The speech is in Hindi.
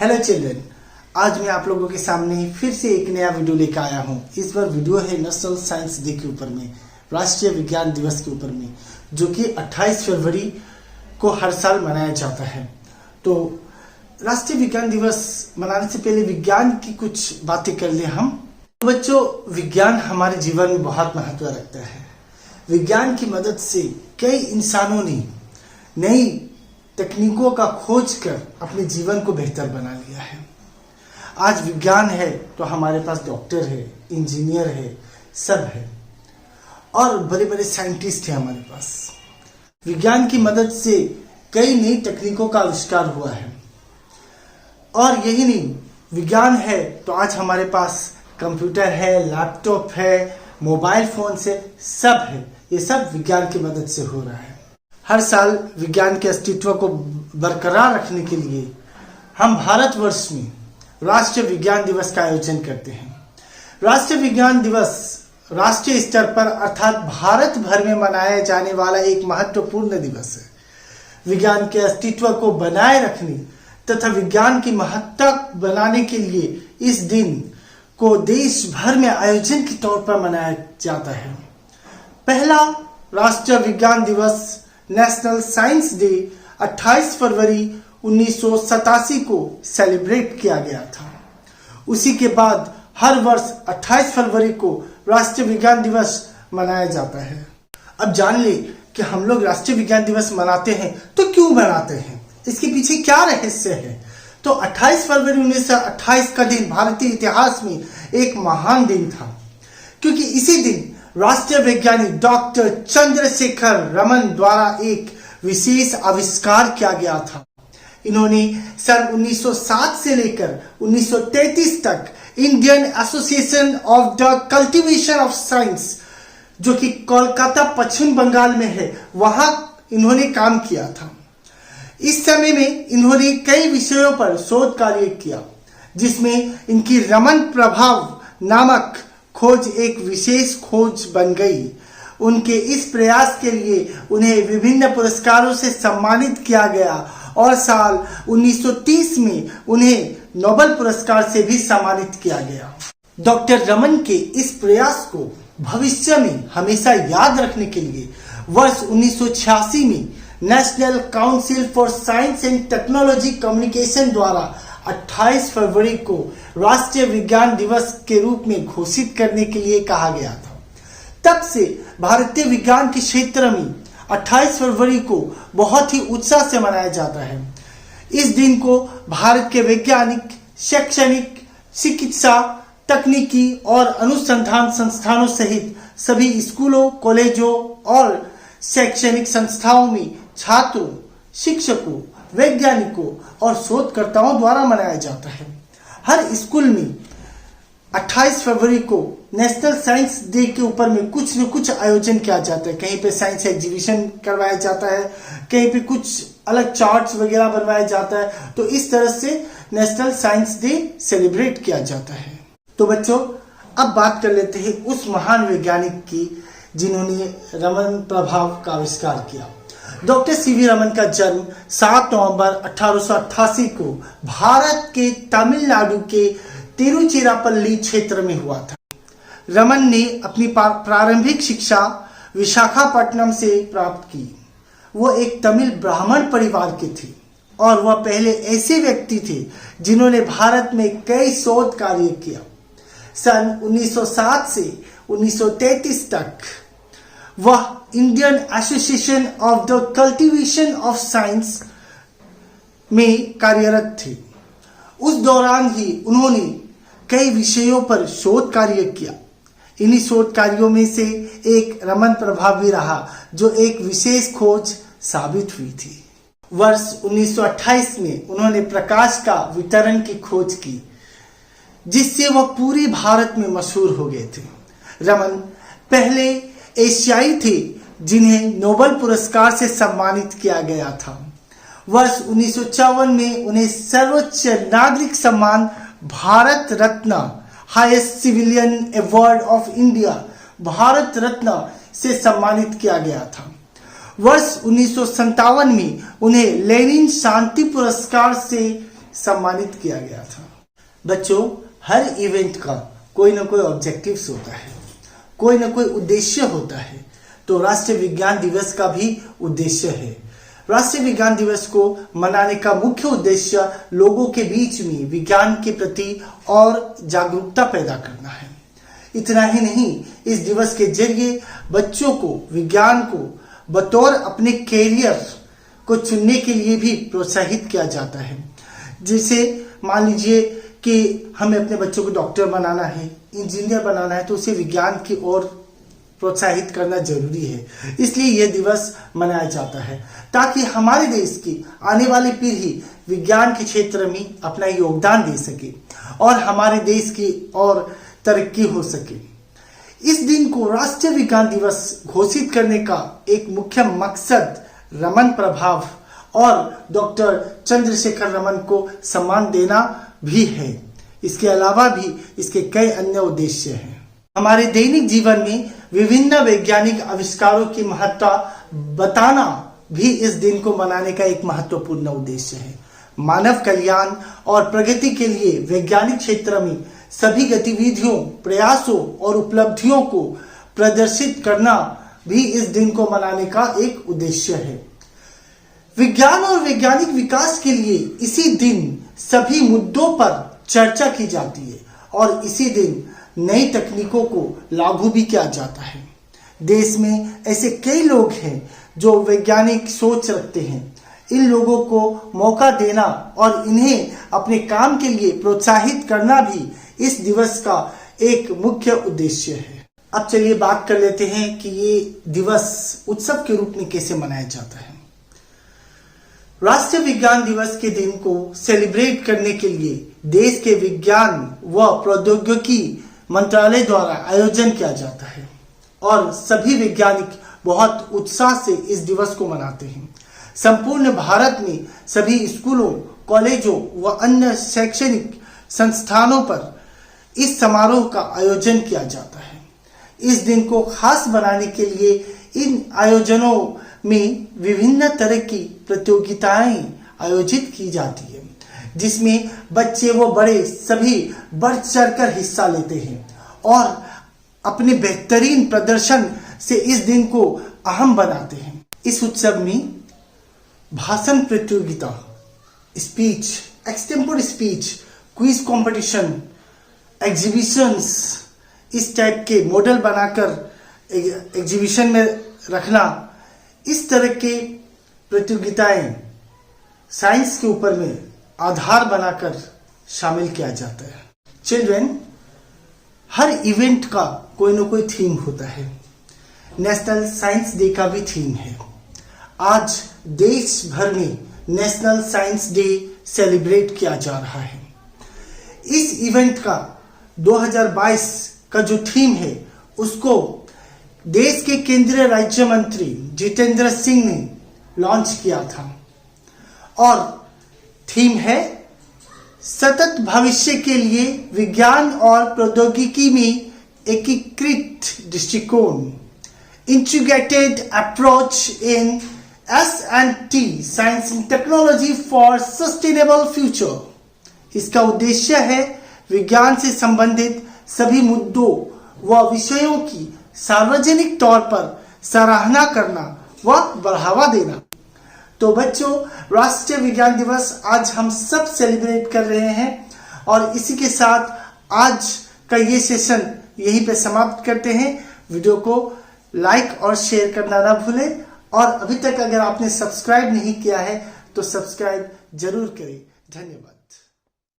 हेलो चिल्ड्रन, आज मैं आप लोगों के सामने फिर से एक नया वीडियो लेकर आया हूँ। इस बार वीडियो है नेशनल साइंस डे के ऊपर में, राष्ट्रीय विज्ञान दिवस के ऊपर में, जो कि 28 फरवरी को हर साल मनाया जाता है। तो राष्ट्रीय विज्ञान दिवस मनाने से पहले विज्ञान की कुछ बातें कर ले हम। तो बच्चों, विज्ञान हमारे जीवन में बहुत महत्व रखता है। विज्ञान की मदद से कई इंसानों ने नई तकनीकों का खोज कर अपने जीवन को बेहतर बना लिया है। आज विज्ञान है तो हमारे पास डॉक्टर है, इंजीनियर है, सब है और बड़े बड़े साइंटिस्ट हैं हमारे पास। विज्ञान की मदद से कई नई तकनीकों का आविष्कार हुआ है। और यही नहीं, विज्ञान है तो आज हमारे पास कंप्यूटर है, लैपटॉप है, मोबाइल फोन से सब है। ये सब विज्ञान की मदद से हो रहा है। हर साल विज्ञान के अस्तित्व को बरकरार रखने के लिए हम भारतवर्ष में राष्ट्रीय विज्ञान दिवस का आयोजन करते हैं। राष्ट्रीय विज्ञान दिवस राष्ट्रीय स्तर पर अर्थात भारत भर में मनाया जाने वाला एक महत्वपूर्ण दिवस है। विज्ञान के अस्तित्व को बनाए रखने तथा विज्ञान की महत्ता बनाने के लिए इस दिन को देश भर में आयोजन के तौर पर मनाया जाता है। पहला राष्ट्रीय विज्ञान दिवस नेशनल साइंस डे 28 फरवरी 1987 को सेलिब्रेट किया गया था। उसी के बाद हर वर्ष 28 फरवरी को राष्ट्रीय विज्ञान दिवस मनाया जाता है। अब जान ले कि हम लोग राष्ट्रीय विज्ञान दिवस मनाते हैं तो क्यों मनाते हैं, इसके पीछे क्या रहस्य है। तो 28 फरवरी 1928 का दिन भारतीय इतिहास में एक महान दिन था, क्योंकि इसी दिन राष्ट्रीय वैज्ञानिक डॉक्टर चंद्रशेखर रमन द्वारा एक विशेष आविष्कार किया गया था। इन्होंने सन 1907 से लेकर 1933 तक Indian association of the cultivation of science, जो कि कोलकाता पश्चिम बंगाल में है, वहां इन्होंने काम किया था। इस समय में इन्होंने कई विषयों पर शोध कार्य किया, जिसमें इनकी रमन प्रभाव नामक खोज एक विशेष खोज बन गई। उनके इस प्रयास के लिए उन्हें विभिन्न पुरस्कारों से सम्मानित किया गया और साल 1930 में उन्हें नोबेल पुरस्कार से भी सम्मानित किया गया। डॉक्टर रमन के इस प्रयास को भविष्य में हमेशा याद रखने के लिए वर्ष 1986 में national council for science and technology communication द्वारा 28 फरवरी को राष्ट्रीय विज्ञान दिवस के रूप में घोषित करने के लिए कहा गया था। तब से भारतीय विज्ञान के क्षेत्र में 28 फरवरी को बहुत ही उत्साह से मनाया जाता है। इस दिन को भारत के वैज्ञानिक, शैक्षणिक, चिकित्सा, तकनीकी और अनुसंधान संस्थानों सहित सभी स्कूलों, कॉलेजों और शैक्षणिक संस्थाओं में छात्रों, शिक्षकों, वैज्ञानिकों और शोधकर्ताओं द्वारा मनाया जाता है। हर स्कूल में 28 फरवरी को नेशनल साइंस डे के ऊपर में कुछ न कुछ आयोजन किया जाता है। कहीं पे साइंस एग्जीबिशन करवाया जाता है, कहीं पे कुछ अलग चार्ट्स वगैरह बनवाया जाता है। तो इस तरह से नेशनल साइंस डे सेलिब्रेट किया जाता है। तो बच्चों, अब बात कर लेते हैं उस महान वैज्ञानिक की जिन्होंने रमन प्रभाव का आविष्कार किया। डॉक्टर सीवी रमन का जन्म 7 नवंबर 1888 को भारत के तमिलनाडु के तिरुचिरापल्ली क्षेत्र में हुआ था। रमन ने अपनी प्रारंभिक शिक्षा विशाखापट्टनम से प्राप्त की। वो एक तमिल ब्राह्मण परिवार के थे और वह पहले ऐसे व्यक्ति थे जिन्होंने भारत में कई शोध कार्य किया। सन 1907 से 1933 तक वह Indian association of the cultivation of science में कार्यरत थे। उस दौरान ही उन्होंने कई विषयों पर शोध कार्य किया। इन्हीं शोध कार्यों में से एक रमन प्रभाव भी रहा, जो एक विशेष खोज साबित हुई थी। वर्ष 1928 में उन्होंने प्रकाश का वितरण की खोज की, जिससे वह पूरे भारत में मशहूर हो गए थे। रमन पहले एशियाई थे जिन्हें नोबेल पुरस्कार से सम्मानित किया गया था। वर्ष 1954 में उन्हें सर्वोच्च नागरिक सम्मान Bharat Ratna, highest civilian award of India, Bharat Ratna से सम्मानित किया गया था। वर्ष 1957 में उन्हें लेनिन शांति पुरस्कार से सम्मानित किया गया था। बच्चों, हर इवेंट का कोई ना कोई ऑब्जेक्टिव्स होता है, कोई ना कोई उद्देश्य होता है। तो राष्ट्रीय विज्ञान दिवस का भी उद्देश्य है। राष्ट्रीय विज्ञान दिवस को मनाने का मुख्य उद्देश्य लोगों के बीच में विज्ञान के प्रति और जागरूकता पैदा करना है। इतना ही नहीं, इस दिवस के जरिए बच्चों को विज्ञान को बतौर अपने कैरियर को चुनने के लिए भी प्रोत्साहित किया जाता है। जैसे मान लीजिए कि हमें अपने बच्चों को डॉक्टर बनाना है, इंजीनियर बनाना है, तो उसे विज्ञान की ओर प्रोत्साहित करना जरूरी है। इसलिए यह दिवस मनाया जाता है ताकि हमारे देश की आने वाली पीढ़ी विज्ञान के क्षेत्र में अपना योगदान दे सके और हमारे देश की और तरक्की हो सके। इस दिन को राष्ट्रीय विज्ञान दिवस घोषित करने का एक मुख्य मकसद रमन प्रभाव और डॉक्टर चंद्रशेखर रमन को सम्मान देना भी है। इसके अलावा भी इसके कई अन्य उद्देश्य हैं। हमारे दैनिक जीवन में विभिन्न वैज्ञानिक आविष्कारों की महत्ता बताना भी इस दिन को मनाने का एक महत्वपूर्ण उद्देश्य है। मानव कल्याण और प्रगति के लिए वैज्ञानिक क्षेत्र में सभी गतिविधियों, प्रयासों और उपलब्धियों को प्रदर्शित करना भी इस दिन को मनाने का एक उद्देश्य है। विज्ञान और वैज्ञानिक विकास के लिए इसी दिन सभी मुद्दों पर चर्चा की जाती है और इसी दिन नई तकनीकों को लागू भी किया जाता है। देश में ऐसे कई लोग हैं जो वैज्ञानिक सोच रखते हैं। इन लोगों को मौका देना और इन्हें अपने काम के लिए प्रोत्साहित करना भी इस दिवस का एक मुख्य उद्देश्य है। अब चलिए बात कर लेते हैं कि ये दिवस उत्सव के रूप में कैसे मनाया जाता है। राष्ट्रीय विज्ञान दिवस के दिन को सेलिब्रेट करने के लिए देश के विज्ञान व प्रौद्योगिकी मंत्रालय द्वारा आयोजन किया जाता है और सभी वैज्ञानिक बहुत उत्साह से इस दिवस को मनाते हैं। संपूर्ण भारत में सभी स्कूलों, कॉलेजों व अन्य शैक्षणिक संस्थानों पर इस समारोह का आयोजन किया जाता है। इस दिन को खास बनाने के लिए इन आयोजनों में विभिन्न तरह की प्रतियोगिताएं आयोजित की जाती है जिसमें बच्चे व बड़े सभी बढ़ चढ़कर हिस्सा लेते हैं और अपने बेहतरीन प्रदर्शन से इस दिन को अहम बनाते हैं। इस उत्सव में भाषण प्रतियोगिता, speech, extempore speech, quiz competition, exhibitions, इस टाइप के मॉडल बनाकर एग्जीबिशन में रखना, इस तरह के प्रतियोगिताएं साइंस के ऊपर में आधार बनाकर शामिल किया जाता है। चिल्ड्रन, हर इवेंट का कोई ना कोई थीम होता है। नेशनल साइंस डे का भी थीम है। आज देश भर में नेशनल साइंस डे सेलिब्रेट किया जा रहा है। इस इवेंट का 2022 का जो थीम है उसको देश के केंद्रीय राज्य मंत्री जितेंद्र सिंह ने लॉन्च किया था और थीम है सतत भविष्य के लिए विज्ञान और प्रौद्योगिकी में एकीकृत दृष्टिकोण, integrated approach in S&T science and technology for sustainable future. इसका उद्देश्य है विज्ञान से संबंधित सभी मुद्दों व विषयों की सार्वजनिक तौर पर सराहना करना व बढ़ावा देना। तो बच्चों, राष्ट्रीय विज्ञान दिवस आज हम सब सेलिब्रेट कर रहे हैं और इसी के साथ आज का ये सेशन यहीं पे समाप्त करते हैं। वीडियो को लाइक और शेयर करना ना भूलें और अभी तक अगर आपने सब्सक्राइब नहीं किया है तो सब्सक्राइब जरूर करें। धन्यवाद।